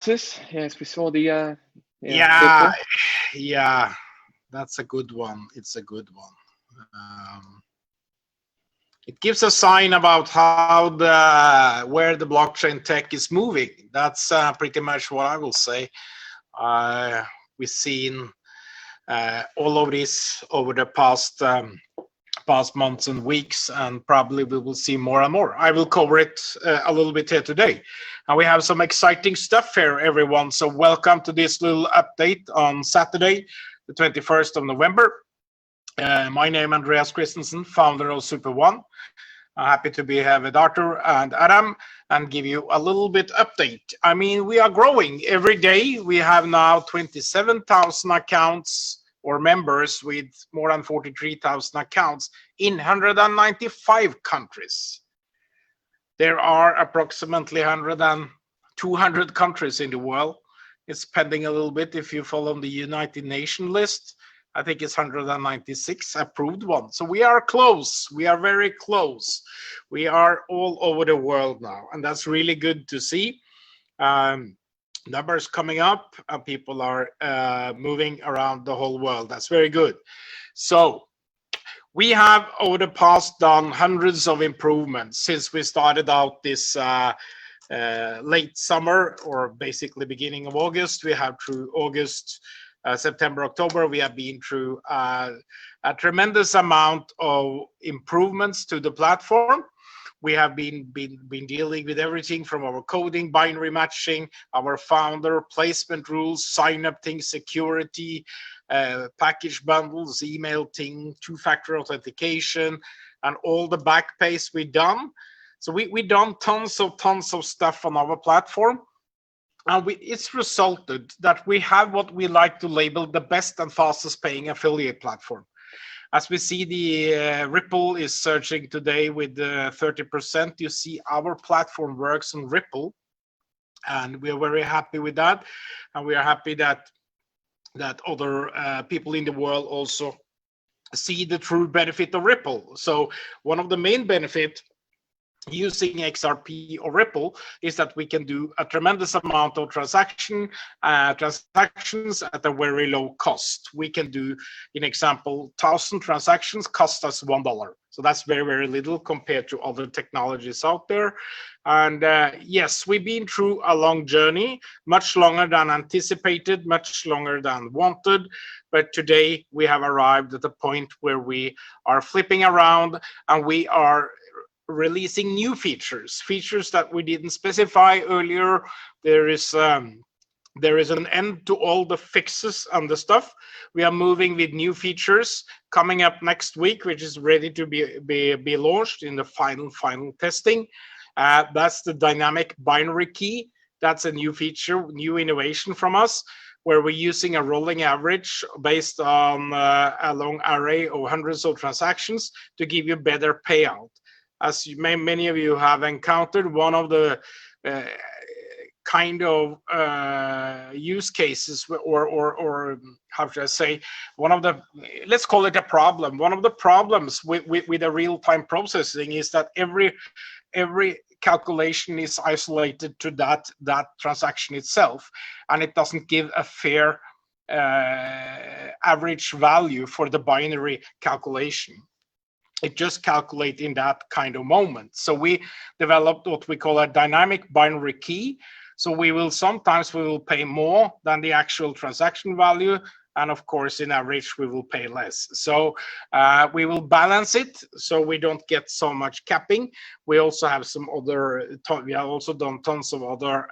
analysis. Yes, we saw the Yeah, Ripple. yeah, that's a good one. It's a good one. It gives a sign about how where the blockchain tech is moving. That's pretty much what I will say. We've seen all of this over the past months and weeks, and probably we will see more and more. I will cover it a little bit here today. And we have some exciting stuff here, everyone. So welcome to this little update on Saturday, the 21st of November. My name is Andreas Christensen, founder of Superone. I'm happy to be here with Arthur and Adam and give you a little bit update. I mean, we are growing every day. We have now 27,000 accounts or members with more than 43,000 accounts in 195 countries. There are approximately 100 and 200 countries in the world. It's pending a little bit if you follow the United Nations list. I think it's 196 approved ones. So we are close. We are very close. We are all over the world now, and that's really good to see. Numbers coming up, and people are moving around the whole world. That's very good. So we have over the past done hundreds of improvements since we started out this late summer, or basically beginning of August. We have through August, September, October, we have been through a tremendous amount of improvements to the platform. We have been dealing with everything from our coding, binary matching, our founder, placement rules, sign-up things, security, package bundles, email thing, two-factor authentication, and all the back pace we done. So we done tons of stuff on our platform. And it's resulted that we have what we like to label the best and fastest paying affiliate platform. As we see, the Ripple is surging today with 30%. You see our platform works on Ripple, and we are very happy with that. And we are happy that other people in the world also see the true benefit of Ripple. So one of the main benefits using XRP or Ripple is that we can do a tremendous amount of transactions at a very low cost. We can do, in example, 1,000 transactions cost us $1. So that's very little compared to other technologies out there. And yes, we've been through a long journey, much longer than anticipated, much longer than wanted. But today we have arrived at the point where we are flipping around and we are releasing new features that we didn't specify earlier. There is an end to all the fixes and the stuff. We are moving with new features coming up next week, which is ready to be launched in the final testing. That's the dynamic binary key. That's a new feature, new innovation from us, where we're using a rolling average based on a long array of hundreds of transactions to give you better payout. As many of you have encountered, one of the kind of use cases, or how should I say, let's call it a problem. One of the problems with a real-time processing is that every calculation is isolated to that transaction itself, and it doesn't give a fair average value for the binary calculation. It just calculates in that kind of moment. So we developed what we call a dynamic binary key. So we will pay more than the actual transaction value. And of course, in average, we will pay less. So we will balance it so we don't get so much capping. We also have we have also done tons of other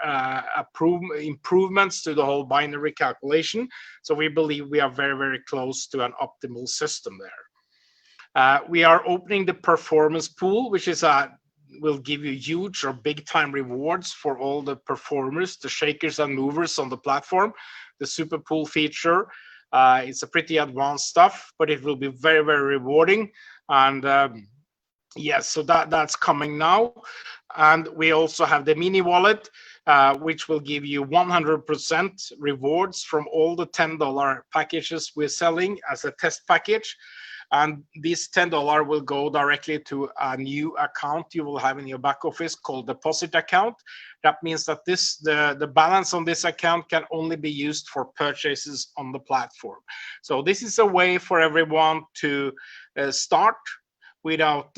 improvements to the whole binary calculation. So we believe we are very close to an optimal system there. We are opening the performance pool, which will give you huge or big time rewards for all the performers, the shakers and movers on the platform. The super pool feature, it's a pretty advanced stuff, but it will be very rewarding. And yes, so that's coming now. And we also have the mini wallet, which will give you 100% rewards from all the $10 packages we're selling as a test package. And this $10 will go directly to a new account you will have in your back office called deposit account. That means that the balance on this account can only be used for purchases on the platform. So this is a way for everyone to start without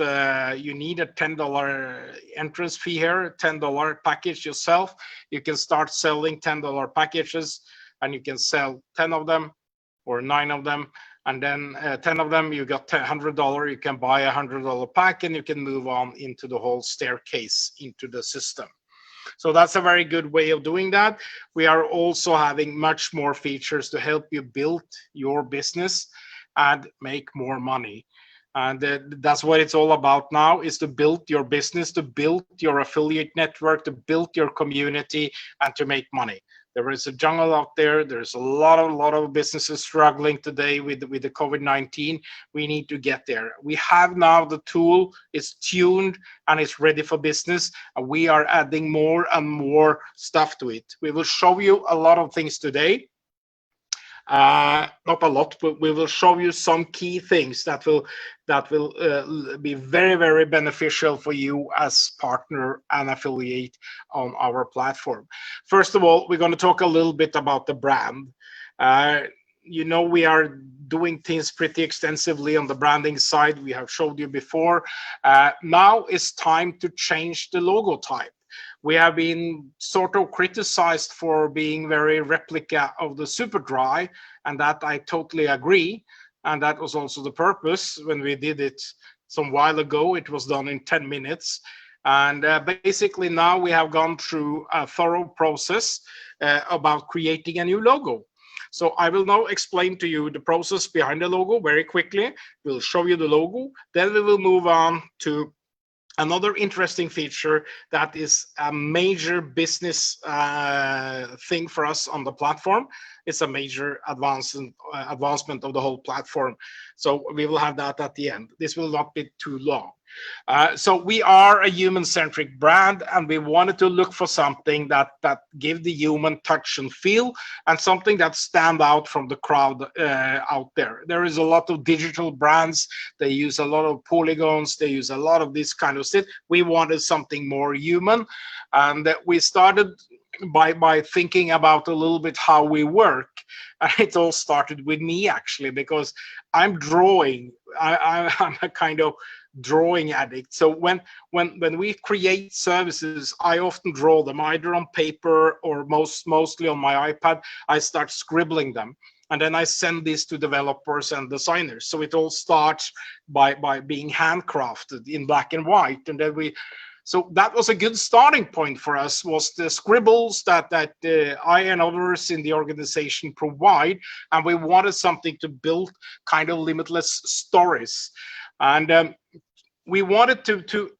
you need a $10 entrance fee here, $10 package yourself. You can start selling $10 packages, and you can sell 10 of them or 9 of them, and then 10 of them you got $100. You can buy a $100 pack, and you can move on into the whole staircase into the system. So that's a very good way of doing that. We are also having much more features to help you build your business and make more money. And that's what it's all about now, is to build your business, to build your affiliate network, to build your community, and to make money. There is a jungle out there. There's a lot of businesses struggling today with the COVID-19. We need to get there. We have now the tool. It's tuned and it's ready for business. And we are adding more and more stuff to it. We will show you a lot of things today. Not a lot, but we will show you some key things that will be very, very beneficial for you as partner and affiliate on our platform. First of all, we're going to talk a little bit about the brand. We are doing things pretty extensively on the branding side. We have showed you before. Now it's time to change the logo type. We have been sort of criticized for being very replica of the Superdry, and that I totally agree. And that was also the purpose when we did it some while ago. It was done in 10 minutes. And basically now we have gone through a thorough process about creating a new logo. So I will now explain to you the process behind the logo very quickly. We'll show you the logo. Then we will move on to another interesting feature that is a major business thing for us on the platform. It's a major advancement of the whole platform. So we will have that at the end. This will not be too long. So we are a human-centric brand, and we wanted to look for something that give the human touch and feel, and something that stand out from the crowd out there. There is a lot of digital brands. They use a lot of polygons. They use a lot of this kind of stuff. We wanted something more human, and we started by thinking about a little bit how we work. And it all started with me, actually, because I'm drawing. I'm a kind of drawing addict. So when we create services, I often draw them either on paper or mostly on my iPad. I start scribbling them, and then I send this to developers and designers. So it all starts by being handcrafted in black and white, and then so that was a good starting point for us, was the scribbles that I and others in the organization provide. And we wanted something to build kind of limitless stories. And we wanted to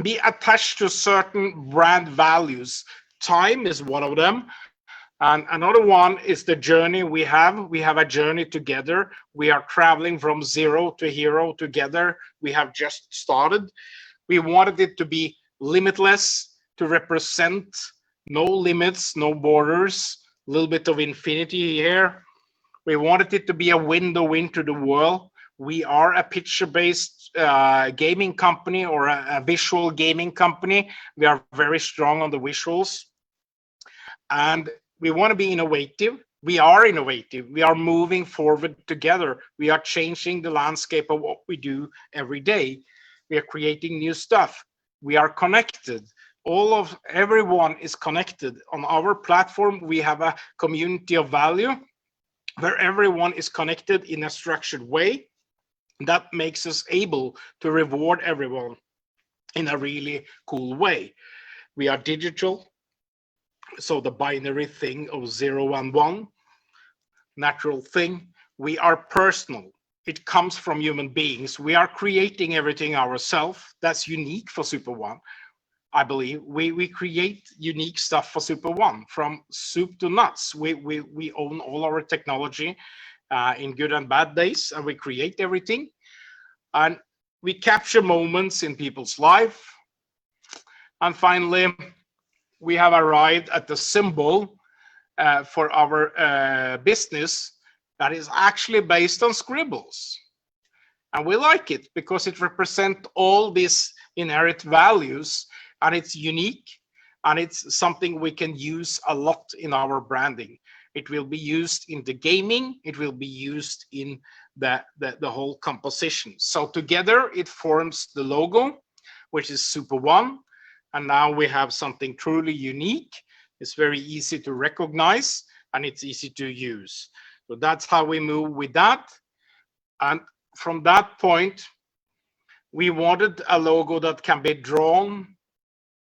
be attached to certain brand values. Time is one of them. And another one is the journey we have. We have a journey together. We are traveling from zero to hero together. We have just started. We wanted it to be limitless, to represent no limits, no borders, a little bit of infinity here. We wanted it to be a window into the world. We are a picture-based gaming company, or a visual gaming company. We are very strong on the visuals. And we want to be innovative. We are innovative. We are moving forward together. We are changing the landscape of what we do every day. We are creating new stuff. We are connected. Everyone is connected. On our platform, we have a community of value where everyone is connected in a structured way. That makes us able to reward everyone in a really cool way. We are digital, so the binary thing of 0 and 1, natural thing. We are personal. It comes from human beings. We are creating everything ourselves. That's unique for Superone, I believe. We create unique stuff for Superone, from soup to nuts. We own all our technology in good and bad days, and we create everything. And we capture moments in people's life. And finally, we have arrived at the symbol for our business that is actually based on scribbles. And we like it because it represents all these inherent values, and it's unique, and it's something we can use a lot in our branding. It will be used in the gaming, it will be used in the whole composition. So together it forms the logo, which is Superone. And now we have something truly unique. It's very easy to recognize and it's easy to use. So that's how we move with that. And from that point, we wanted a logo that can be drawn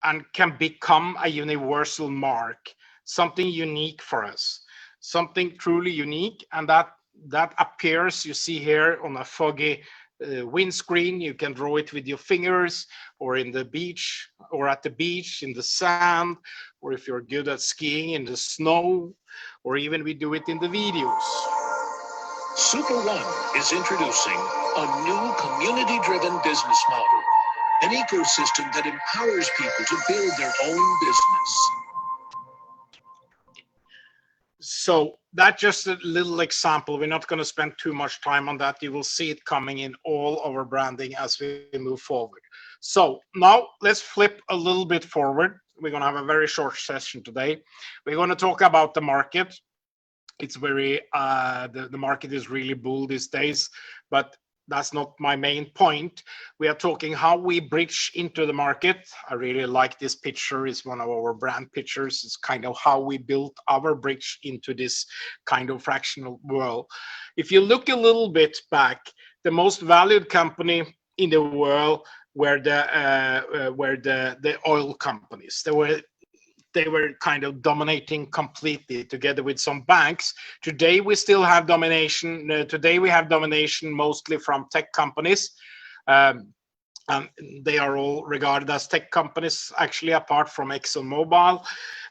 and can become a universal mark, something unique for us, something truly unique. And that appears, you see here on a foggy windscreen. You can draw it with your fingers, or in the beach, or at the beach in the sand, or if you're good at skiing in the snow, or even we do it in the videos. Superone is introducing a new community-driven business model, an ecosystem that empowers people to build their own business. So that's just a little example. We're not going to spend too much time on that. You will see it coming in all our branding as we move forward. So now let's flip a little bit forward. We're going to have a very short session today. We're going to talk about the market. It's very, the market is really bull these days, but that's not my main point. We are talking how we bridge into the market. I really like this picture. It's one of our brand pictures. It's kind of how we built our bridge into this kind of fractional world. If you look a little bit back, the most valued company in the world were the oil companies. They were kind of dominating completely together with some banks. Today we still have domination. Today we have domination mostly from tech companies. And they are all regarded as tech companies, actually, apart from ExxonMobil.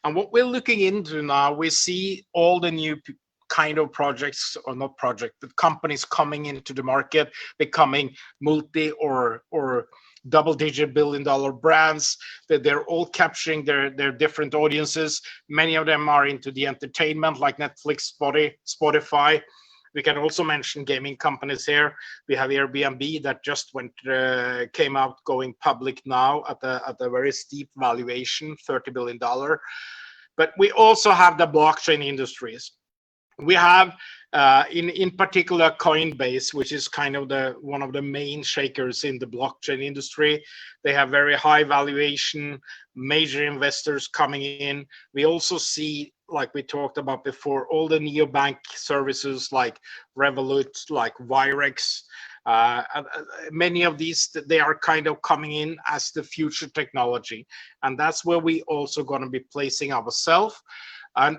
And what we're looking into now, we see all the new kind of projects, or not project, but companies coming into the market, becoming multi or double-digit billion-dollar brands. That they're all capturing their different audiences. Many of them are into the entertainment, like Netflix, Spotify. We can also mention gaming companies here. We have Airbnb that just came out going public now at a very steep valuation, $30 billion. But we also have the blockchain industries. We have in particular Coinbase, which is kind of one of the main shakers in the blockchain industry. They have very high valuation, major investors coming in. We also see, like we talked about before, all the neobank services like Revolut, like Virex. Many of these, they are kind of coming in as the future technology. And that's where we also going to be placing ourselves. And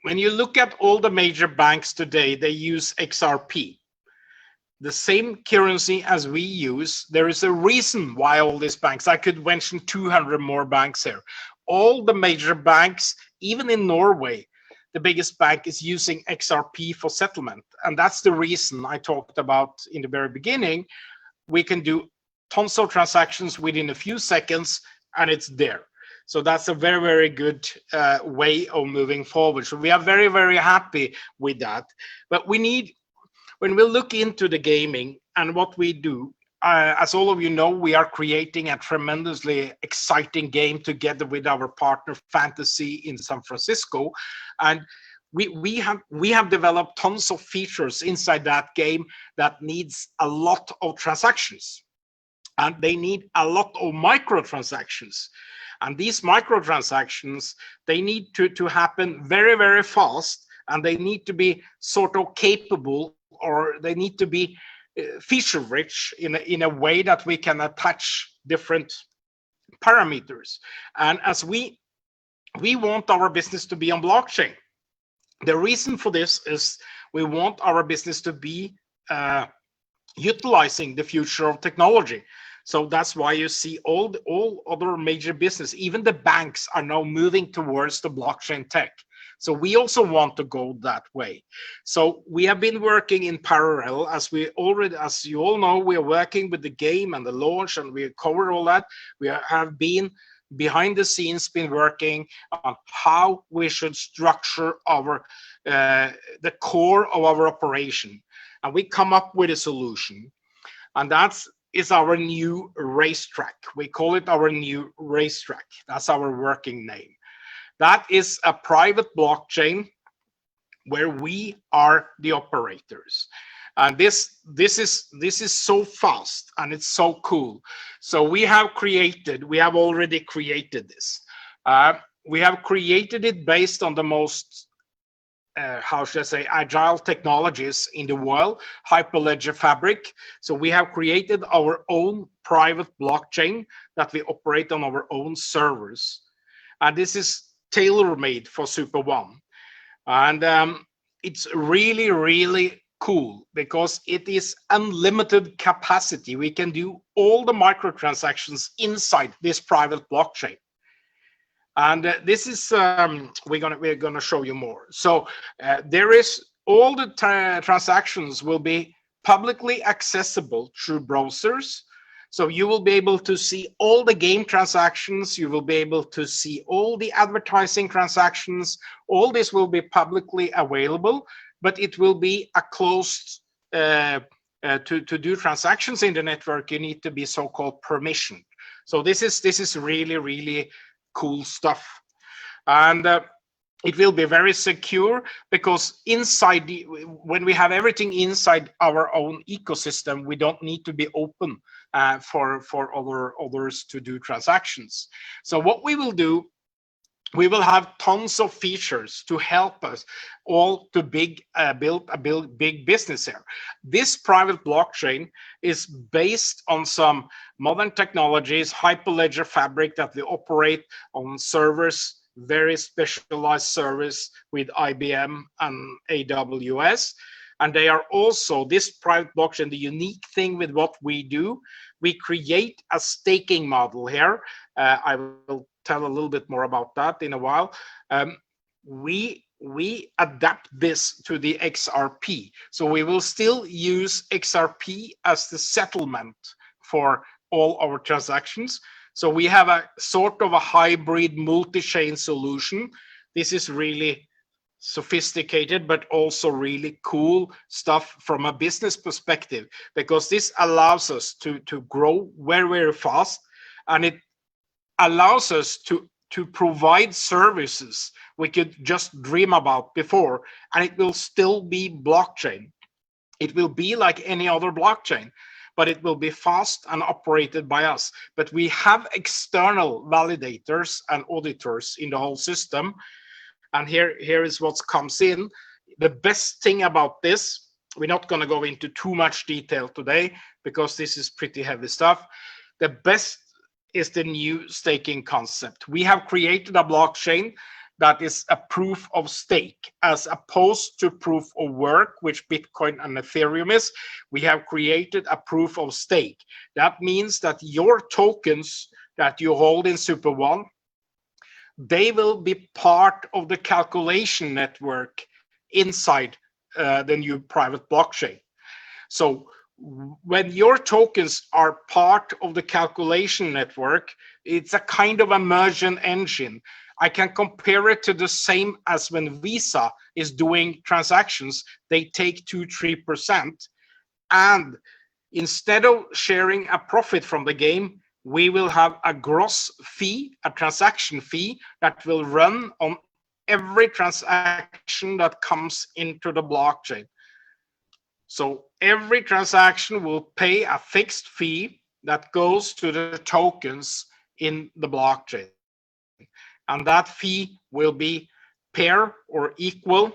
when you look at all the major banks today, they use XRP, the same currency as we use. There is a reason why all these banks, I could mention 200 more banks here. All the major banks, even in Norway, the biggest bank is using XRP for settlement. And that's the reason I talked about in the very beginning. We can do tons of transactions within a few seconds and it's there. So that's a very, very good way of moving forward. So we are very, very happy with that. But we need, when we look into the gaming and what we do, as all of you know, we are creating a tremendously exciting game together with our partner Fantasy in San Francisco. And we have developed tons of features inside that game that needs a lot of transactions. And they need a lot of microtransactions. And these microtransactions, they need to happen very, very fast, and they need to be sort of capable, or they need to be feature rich in a way that we can attach different parameters. And as we want our business to be on blockchain. The reason for this is we want our business to be utilizing the future of technology. So that's why you see all other major business, even the banks, are now moving towards the blockchain tech. So we also want to go that way. So we have been working in parallel, as you all know, we are working with the game and the launch, and we cover all that. We have been behind the scenes working on how we should structure our the core of our operation. and we come up with a solution, and that's is our new racetrack. We call it our new racetrack. That's our working name. That is a private blockchain where we are the operators. And this is so fast and it's so cool. So we have already created this. We have created it based on the most how should I say, agile technologies in the world, Hyperledger Fabric. So we have created our own private blockchain that we operate on our own servers. And this is tailor-made for Superone. And it's really, really cool because it is unlimited capacity. We can do all the microtransactions inside this private blockchain. And this is we're gonna show you more. So there is all the transactions will be publicly accessible through browsers. So you will be able to see all the game transactions. You will be able to see all the advertising transactions. All this will be publicly available, but it will be a closed. To do transactions in the network, you need to be so-called permissioned. So this is really, really cool stuff, and it will be very secure because inside when we have everything inside our own ecosystem, we don't need to be open for others to do transactions. So what we will do, we will have tons of features to help us all to build a big business here. This private blockchain is based on some modern technologies, Hyperledger Fabric that we operate on servers, very specialized service with IBM and AWS. And they are also, this private blockchain, the unique thing with what we do, we create a staking model here. I will tell a little bit more about that in a while. We adapt this to the XRP. So we will still use XRP as the settlement for all our transactions. So we have a sort of a hybrid multi-chain solution. This is really sophisticated, but also really cool stuff from a business perspective, because this allows us to grow very, very fast, and it allows us to provide services we could just dream about before, and it will still be blockchain. It will be like any other blockchain, but it will be fast and operated by us. But we have external validators and auditors in the whole system. And here is what comes in. The best thing about this, we're not going to go into too much detail today because this is pretty heavy stuff. The best is the new staking concept. We have created a blockchain that is a proof of stake as opposed to proof of work, which Bitcoin and Ethereum is. We have created a proof of stake. That means that your tokens that you hold in Superone, they will be part of the calculation network inside the new private blockchain. So when your tokens are part of the calculation network, it's a kind of immersion engine. I can compare it to the same as when Visa is doing transactions. They take 2-3%, and instead of sharing a profit from the game, we will have a gross fee, a transaction fee that will run on every transaction that comes into the blockchain. So every transaction will pay a fixed fee that goes to the tokens in the blockchain. And that fee will be pair or equal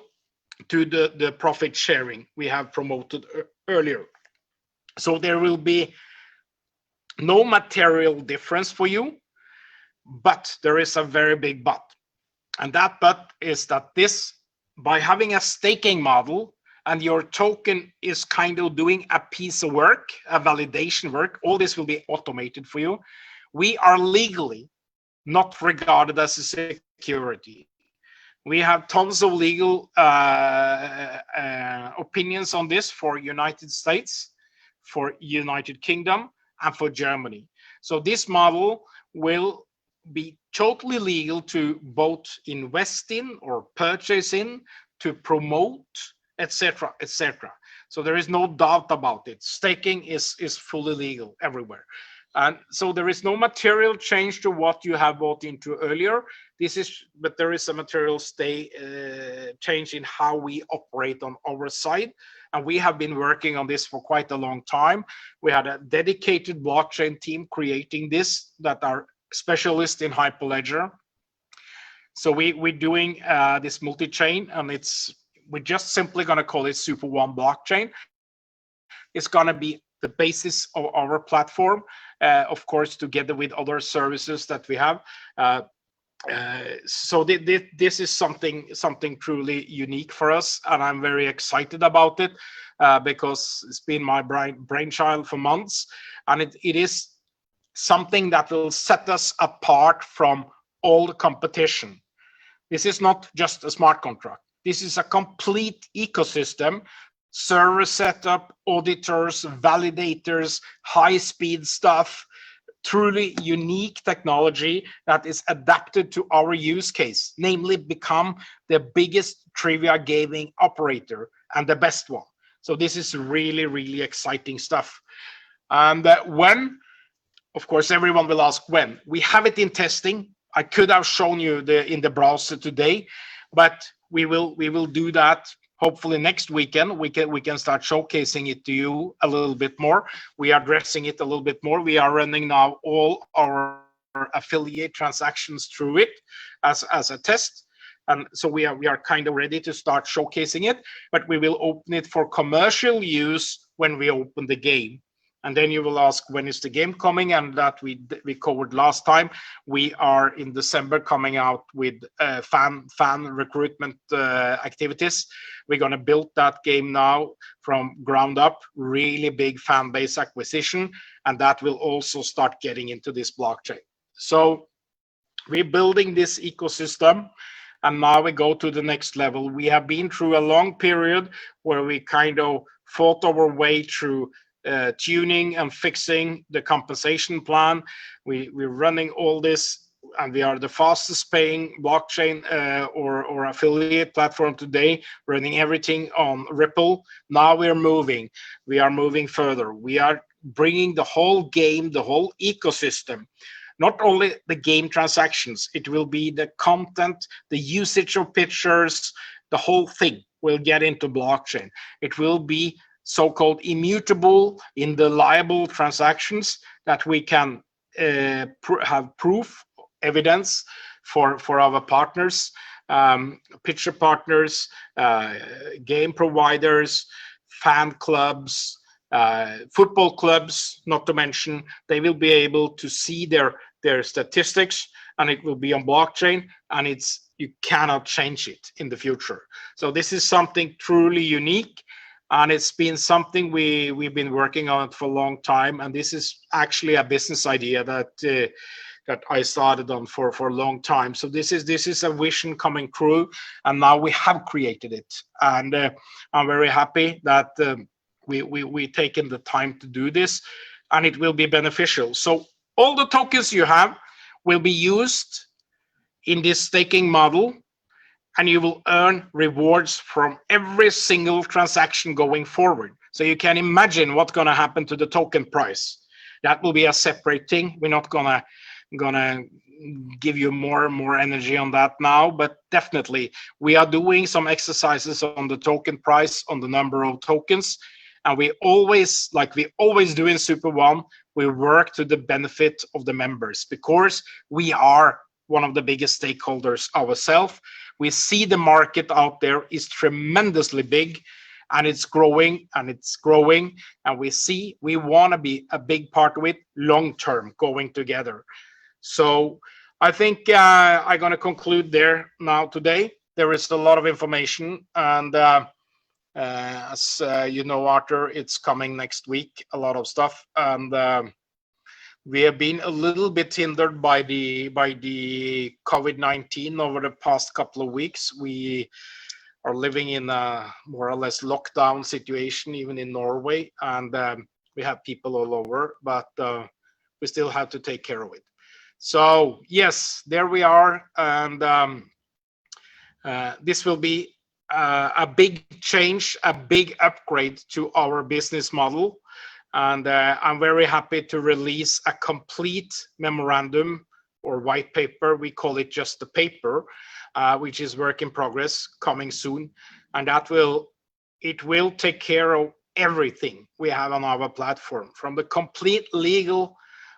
to the profit sharing we have promoted earlier. So there will be no material difference for you, but there is a very big but. And that but is that this, by having a staking model and your token is kind of doing a piece of work, a validation work, all this will be automated for you. We are legally not regarded as a security. We have tons of legal opinions on this for United States, for United Kingdom, and for Germany. So this model will be totally legal to both invest in or purchase in, to promote, etc., etc. So there is no doubt about it. Staking is fully legal everywhere. And so there is no material change to what you have bought into earlier. But there is a material change in how we operate on our side. And we have been working on this for quite a long time. We had a dedicated blockchain team creating this that are specialists in Hyperledger. So we're doing this multi-chain, and we're just simply going to call it Superone blockchain. It's going to be the basis of our platform, of course, together with other services that we have. So this is something truly unique for us, and I'm very excited about it because it's been my brainchild for months, and it is something that will set us apart from all the competition. This is not just a smart contract. This is a complete ecosystem, server setup, auditors, validators, high-speed stuff, truly unique technology that is adapted to our use case, namely become the biggest trivia gaming operator and the best one. So this is really, really exciting stuff. And when, of course, everyone will ask when. We have it in testing. I could have shown you in the browser today, but we will do that hopefully next weekend. We can start showcasing it to you a little bit more. We are addressing it a little bit more. We are running now all our affiliate transactions through it as a test. And so we are kind of ready to start showcasing it, but we will open it for commercial use when we open the game. And then you will ask, when is the game coming? And that we covered last time. We are in December coming out with fan recruitment activities. We're going to build that game now from ground up, really big fan base acquisition, and that will also start getting into this blockchain. So we're building this ecosystem, and now we go to the next level. We have been through a long period where we kind of fought our way through tuning and fixing the compensation plan. We're running all this, and we are the fastest paying blockchain or affiliate platform today, running everything on Ripple. Now we are moving further. We are bringing the whole game, the whole ecosystem, not only the game transactions, it will be the content, the usage of pictures, the whole thing will get into blockchain. It will be so-called immutable in the liable transactions that we can have proof, evidence for our partners, picture partners, game providers, fan clubs, football clubs, not to mention. They will be able to see their statistics, and it will be on blockchain, and you cannot change it in the future. So this is something truly unique. And it's been something we've been working on for a long time. And this is actually a business idea that I started on for a long time. So this is a vision coming true, and now we have created it. And I'm very happy that we taken the time to do this, and it will be beneficial. So all the tokens you have will be used in this staking model, and you will earn rewards from every single transaction going forward. So you can imagine what's going to happen to the token price. That will be a separate thing. We're not gonna give you more and more energy on that now, but definitely we are doing some exercises on the token price, on the number of tokens, and we always, like we always do in Superone, we work to the benefit of the members because we are one of the biggest stakeholders ourselves. We see the market out there is tremendously big, and it's growing and it's growing, and we want to be a big part of it long term going together. So I think I'm going to conclude there now today. There is a lot of information, and as you know, Arthur, it's coming next week, a lot of stuff, and we have been a little bit hindered by the COVID-19 over the past couple of weeks. We are living in a more or less lockdown situation, even in Norway, and we have people all over, but we still have to take care of it. So yes, there we are, and this will be a big change, a big upgrade to our business model. And I'm very happy to release a complete memorandum or white paper. We call it just the paper, which is work in progress, coming soon. And it will take care of everything we have on our platform, from the complete legal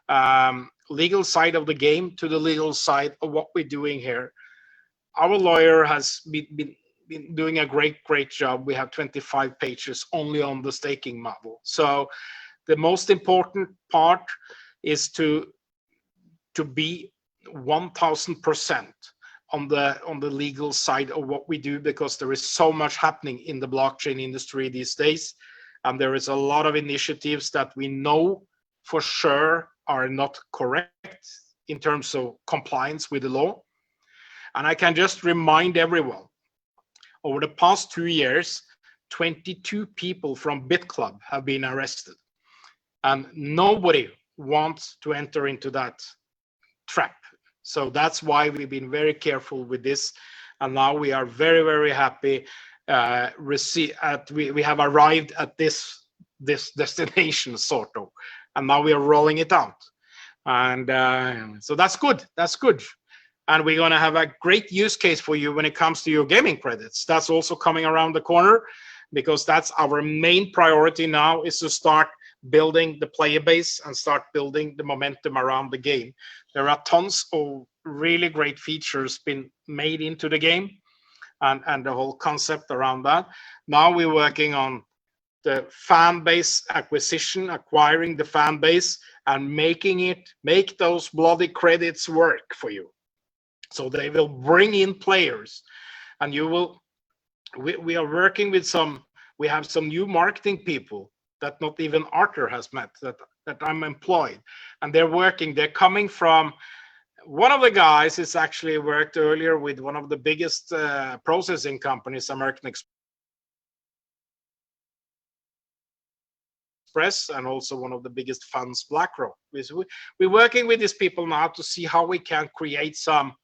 side of the game to the legal side of what we're doing here. Our lawyer has been doing a great job. We have 25 pages only on the staking model. So the most important part is to be 1000% on the legal side of what we do, because there is so much happening in the blockchain industry these days, and there is a lot of initiatives that we know for sure are not correct in terms of compliance with the law. And I can just remind everyone, over the past 2 years, 22 people from BitClub have been arrested, and nobody wants to enter into that trap. So that's why we've been very careful with this, and now we are very happy. We have arrived at this destination, sort of, and now we are rolling it out, and so that's good. That's good. And we're going to have a great use case for you when it comes to your gaming credits. That's also coming around the corner, because that's our main priority now, is to start building the player base and start building the momentum around the game. There are tons of really great features been made into the game, and the whole concept around that. Now we're working on the fan base acquisition, acquiring the fan base, and make those bloody credits work for you. So they will bring in players, and we are working with we have some new marketing people that not even Arthur has met, that I'm employed, and they're coming from, one of the guys is actually worked earlier with one of the biggest processing companies, American Express, and also one of the biggest funds, BlackRock. We're working with these people now to see how we can create some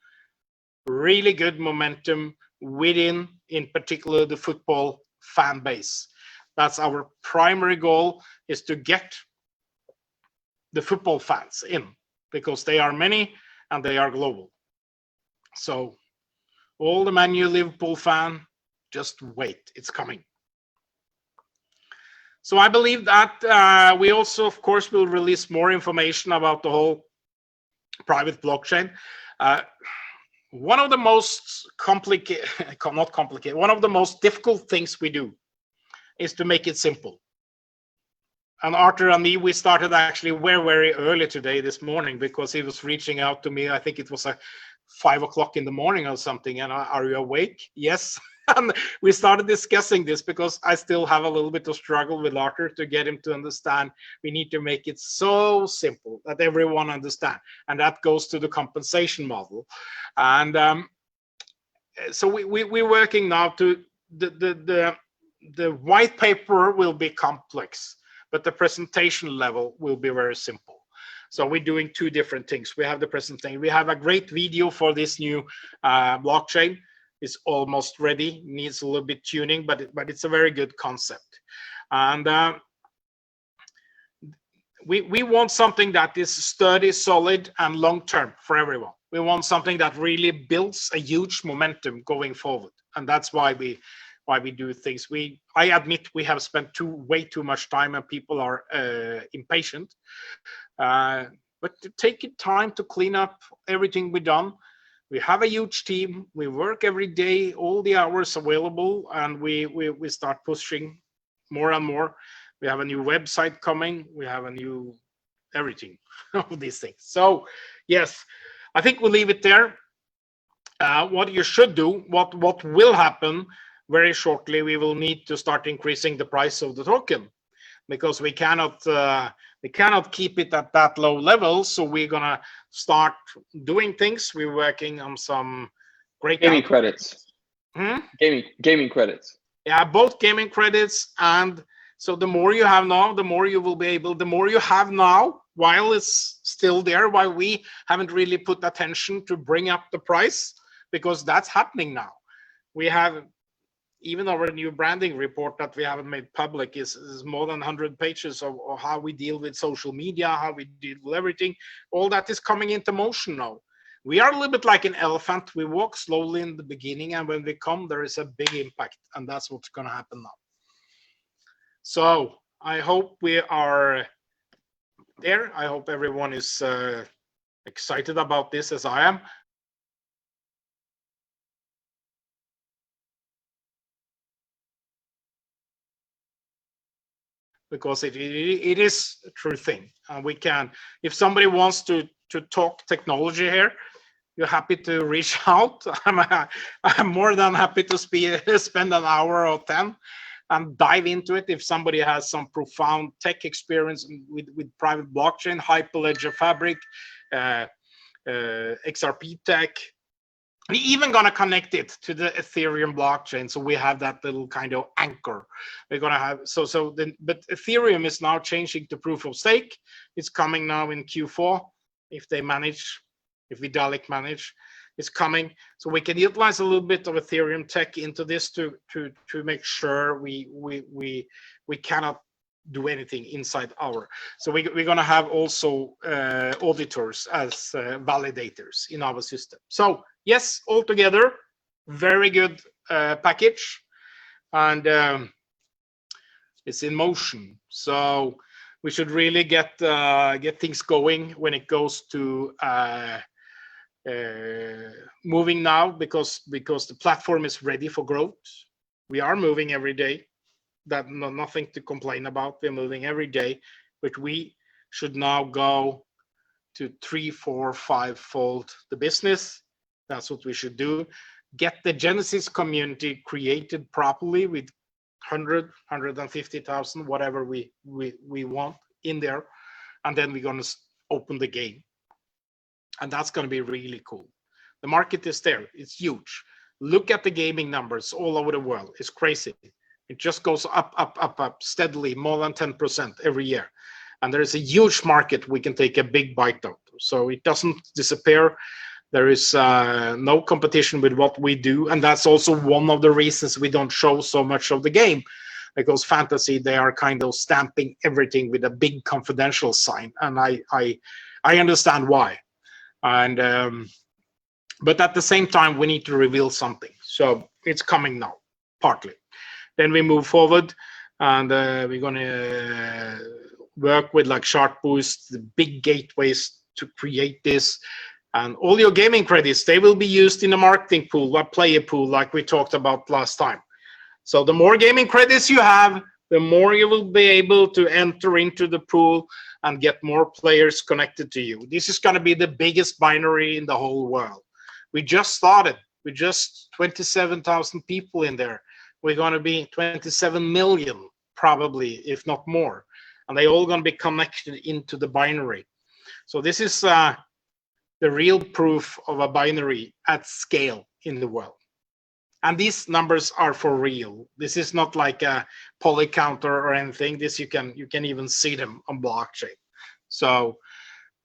really good momentum within, in particular, the football fan base. That's our primary goal, is to get the football fans in, because they are many and they are global. So all the Man U Liverpool fan, just wait, it's coming. So I believe that we also, of course, will release more information about the whole private blockchain. One of the most one of the most difficult things we do is to make it simple. And Arthur and me, we started actually very early this morning, because he was reaching out to me. I think it was 5 o'clock in the morning or something. And are you awake? Yes. And we started discussing this, because I still have a little bit of struggle with Arthur to get him to understand we need to make it so simple that everyone understands. And that goes to the compensation model. And so we're working now to the white paper will be complex, but the presentation level will be very simple. So we're doing two different things. We have the presentation. We have a great video for this new blockchain. It's almost ready. Needs a little bit tuning, but it's a very good concept. And we want something that is sturdy, solid, and long-term for everyone. We want something that really builds a huge momentum going forward, and that's why we do things. I admit we have spent way too much time, and people are impatient. But to take it time to clean up everything we've done. We have a huge team. We work every day, all the hours available, and we start pushing more and more. We have a new website coming. We have a new everything of these things. So yes, I think we'll leave it there. What you should do, what will happen very shortly, we will need to start increasing the price of the token, because we cannot keep it at that low level. So we're gonna start doing things. We're working on some great Gaming credits. Gaming credits. Yeah, both gaming credits, and so the more you have now, the more you will be able. The more you have now, while it's still there, while we haven't really put attention to bring up the price, because that's happening now. We have even our new branding report that we haven't made public is more than 100 pages of how we deal with social media, how we deal with everything. All that is coming into motion now. We are a little bit like an elephant. We walk slowly in the beginning, and when we come, there is a big impact, and that's what's going to happen now. So I hope we are there. I hope everyone is excited about this as I am. Because it is a true thing. We can, if somebody wants to talk technology here, you're happy to reach out. I'm more than happy to spend an hour or 10 and dive into it. If somebody has some profound tech experience with private blockchain, Hyperledger Fabric, XRP tech, we're even going to connect it to the Ethereum blockchain, so we have that little kind of anchor. We're going to have but Ethereum is now changing to proof of stake. It's coming now in Q4 if Vitalik manage. It's coming, so we can utilize a little bit of Ethereum tech into this to make sure we cannot do anything inside our. So we're going to have also auditors as validators in our system. So yes, altogether, very good package, and it's in motion. So we should really get things going when it goes to moving now, because the platform is ready for growth. We are moving every day. That nothing to complain about. We're moving every day, but we should now go to 3, 4, 5-fold the business. That's what we should do. Get the Genesis community created properly with 100, 150,000, whatever we want in there, and then we're going to open the game, and that's going to be really cool. The market is there. It's huge. Look at the gaming numbers all over the world. It's crazy. It just goes up steadily, more than 10% every year. And there is a huge market we can take a big bite out. So it doesn't disappear. There is no competition with what we do. And that's also one of the reasons we don't show so much of the game. Because fantasy, they are kind of stamping everything with a big confidential sign. And I understand why. And but at the same time, we need to reveal something. So it's coming now, partly. Then we move forward, and we're going to work with like Chartboost, the big gateways to create this. And all your gaming credits, they will be used in a marketing pool, a player pool, like we talked about last time. So the more gaming credits you have, the more you will be able to enter into the pool and get more players connected to you. This is going to be the biggest binary in the whole world. We just started. We just 27,000 people in there. We're going to be 27 million, probably, if not more. And they all going to be connected into the binary. So this is the real proof of a binary at scale in the world. And these numbers are for real. This is not like a poly counter or anything. This you can even see them on blockchain. So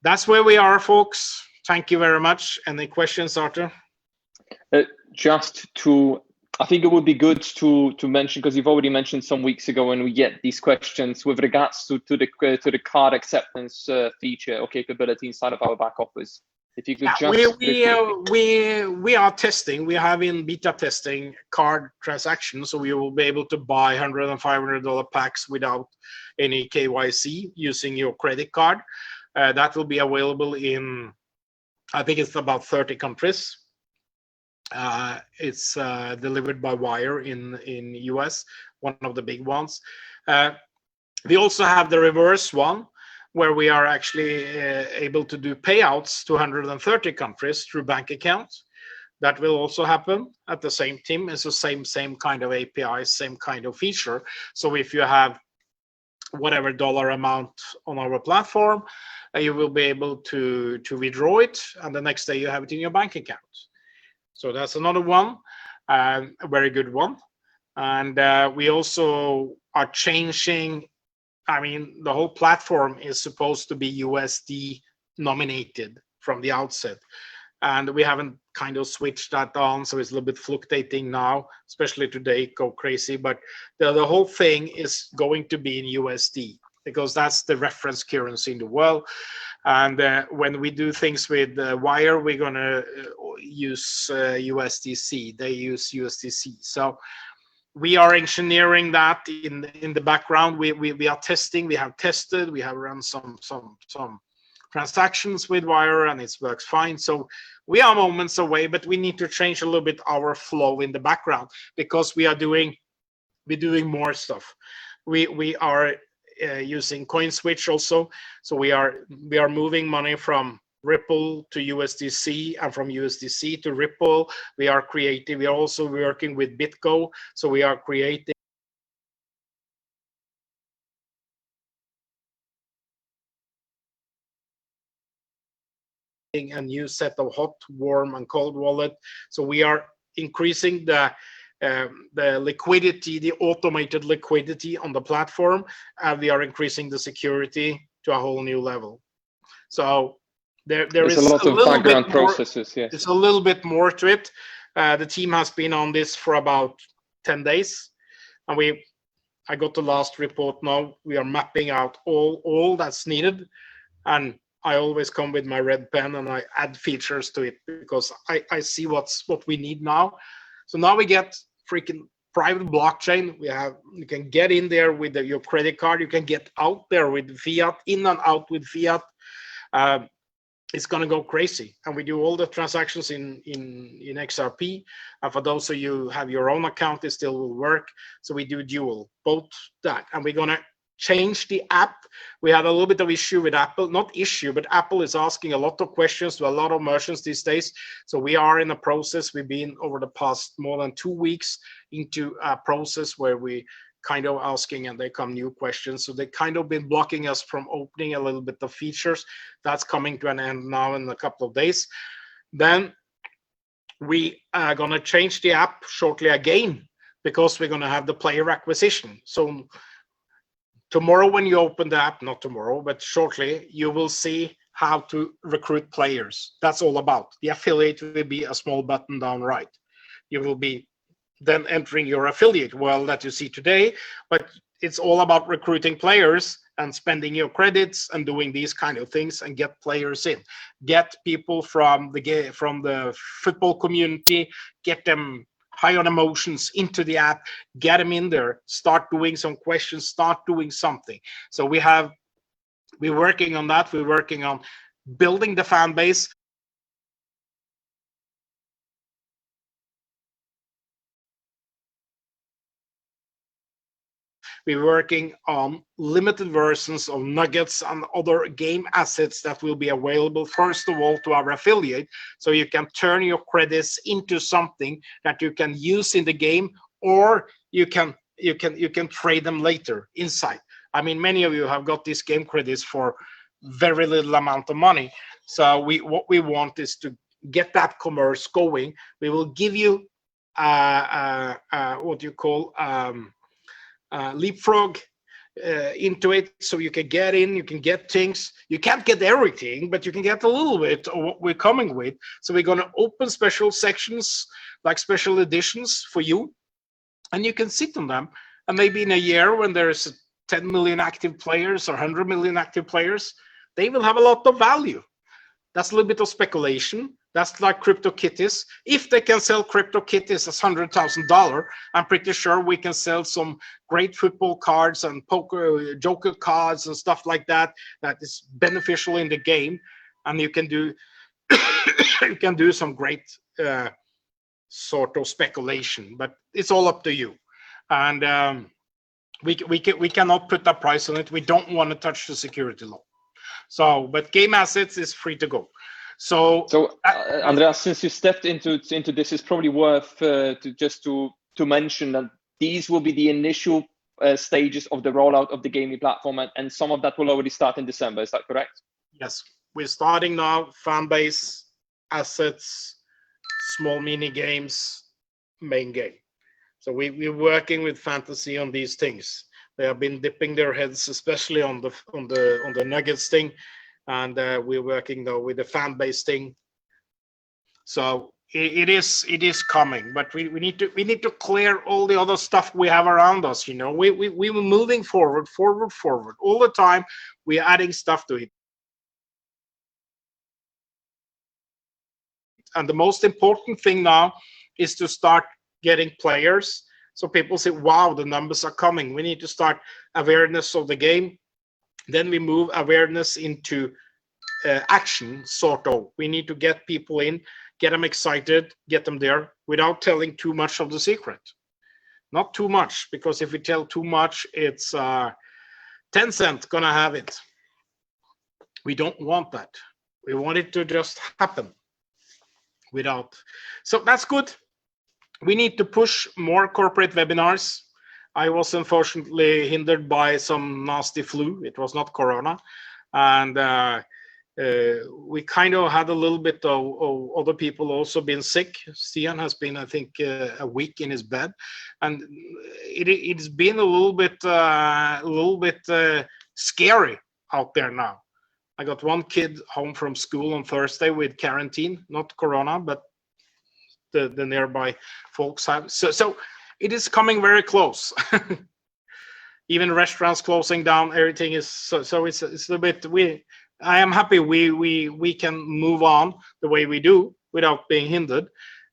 that's where we are, folks. Thank you very much. Any questions, Arthur? I think it would be good to mention, because you've already mentioned some weeks ago when we get these questions with regards to the card acceptance feature or capability inside of our back office. If you could we are testing. We have in beta testing card transactions, so we will be able to buy $100 and $500 packs without any KYC using your credit card. That will be available in, I think it's about 30 countries. It's delivered by Wire in US, one of the big ones. We also have the reverse one, where we are actually able to do payouts to 130 countries through bank accounts. That will also happen at the same time. It's the same kind of API, same kind of feature. So if you have whatever dollar amount on our platform, you will be able to withdraw it, and the next day you have it in your bank account. So that's another one, a very good one. And we also are changing. I mean, the whole platform is supposed to be USD nominated from the outset. and we haven't kind of switched that on, so it's a little bit fluctuating now, especially today, go crazy. But the whole thing is going to be in USD because that's the reference currency in the world. And when we do things with Wire, we're going to use USDC. They use USDC. So we are engineering that in the background. We are testing. We have tested. We have run some transactions with Wire, and it works fine. So we are moments away, but we need to change a little bit our flow in the background because we're doing more stuff. We are using CoinSwitch also. So we are moving money from Ripple to USDC and from USDC to Ripple. We are also working with BitGo. So we are creating a new set of hot, warm, and cold wallet. So we are increasing the liquidity, the automated liquidity on the platform, and we are increasing the security to a whole new level. So there's a lot of background processes. Yes, it's a little bit more to it. The team has been on this for about 10 days, and I got the last report now. We are mapping out all that's needed, and I always come with my red pen and I add features to it because I see what we need now. So now we get freaking private blockchain. You can get in there with your credit card. You can get out there with fiat, in and out with fiat. It's going to go crazy, and we do all the transactions in XRP. And for those of you who have your own account, it still will work. So we do dual, both that, and we're going to change the app. We had a little bit of issue with Apple, not issue, but Apple is asking a lot of questions to a lot of merchants these days. So we are in a process. We've been over the past more than 2 weeks into a process where we kind of asking and they come new questions. So they kind of been blocking us from opening a little bit of features. That's coming to an end now in a couple of days. Then we are going to change the app shortly again because we're going to have the player acquisition. So tomorrow when you open the app, not tomorrow, but shortly, you will see how to recruit players. That's all about. The affiliate will be a small button down right. You will be then entering your affiliate world that you see today, but it's all about recruiting players and spending your credits and doing these kind of things and get players in. Get people from the football community, get them high on emotions into the app, get them in there, start doing some questions, start doing something. So we're working on that. We're working on building the fan base. We're working on limited versions of nuggets and other game assets that will be available, first of all, to our affiliate. So you can turn your credits into something that you can use in the game, or you can trade them later inside. I mean, many of you have got these game credits for very little amount of money. So what we want is to get that commerce going. We will give you what you call leapfrog into it, so you can get in, you can get things. You can't get everything, but you can get a little bit of what we're coming with. So we're going to open special sections, like special editions for you, and you can sit on them. And maybe in a year when there's 10 million active players or 100 million active players, they will have a lot of value. That's a little bit of speculation. That's like CryptoKitties. If they can sell CryptoKitties as $100,000, I'm pretty sure we can sell some great football cards and poker joker cards and stuff like that. That is beneficial in the game, and you can do some great sort of speculation. But it's all up to you, and we cannot put a price on it. We don't want to touch the security law. So, but game assets is free to go. So Andreas, since you stepped into this, it's probably worth to mention that these will be the initial stages of the rollout of the gaming platform, and some of that will already start in December. Is that correct? Yes, we're starting now. Fan base, assets, small mini games, main game. So we're working with fantasy on these things. They have been dipping their heads, especially on the Nuggets thing. And we're working though with the fan base thing. So it is coming, but we need to clear all the other stuff we have around us. You know, we were moving forward all the time. We're adding stuff to it, and the most important thing now is to start getting players, so people say, wow, the numbers are coming. We need to start awareness of the game. Then we move awareness into action, sort of. We need to get people in, get them excited, get them there without telling too much of the secret. Not too much, because if we tell too much, it's Tencent gonna have it. We don't want that. We want it to just happen without. So that's good. We need to push more corporate webinars. I was unfortunately hindered by some nasty flu. It was not corona. And we kind of had a little bit of other people also been sick. Stian has been, I think, a week in his bed, and it's been a little bit scary out there now. I got one kid home from school on Thursday with quarantine, not corona, but the nearby folks have. So it is coming very close. Even restaurants closing down, everything is so it's a bit. I am happy we can move on the way we do without being hindered,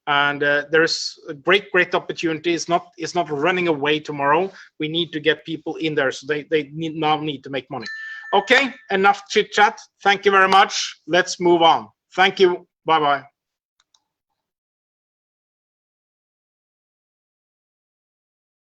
and there's a great opportunity. It's not running away tomorrow. We need to get people in there, so they now need to make money. Okay, enough chit chat. Thank you very much. Let's move on. Thank you. Bye bye.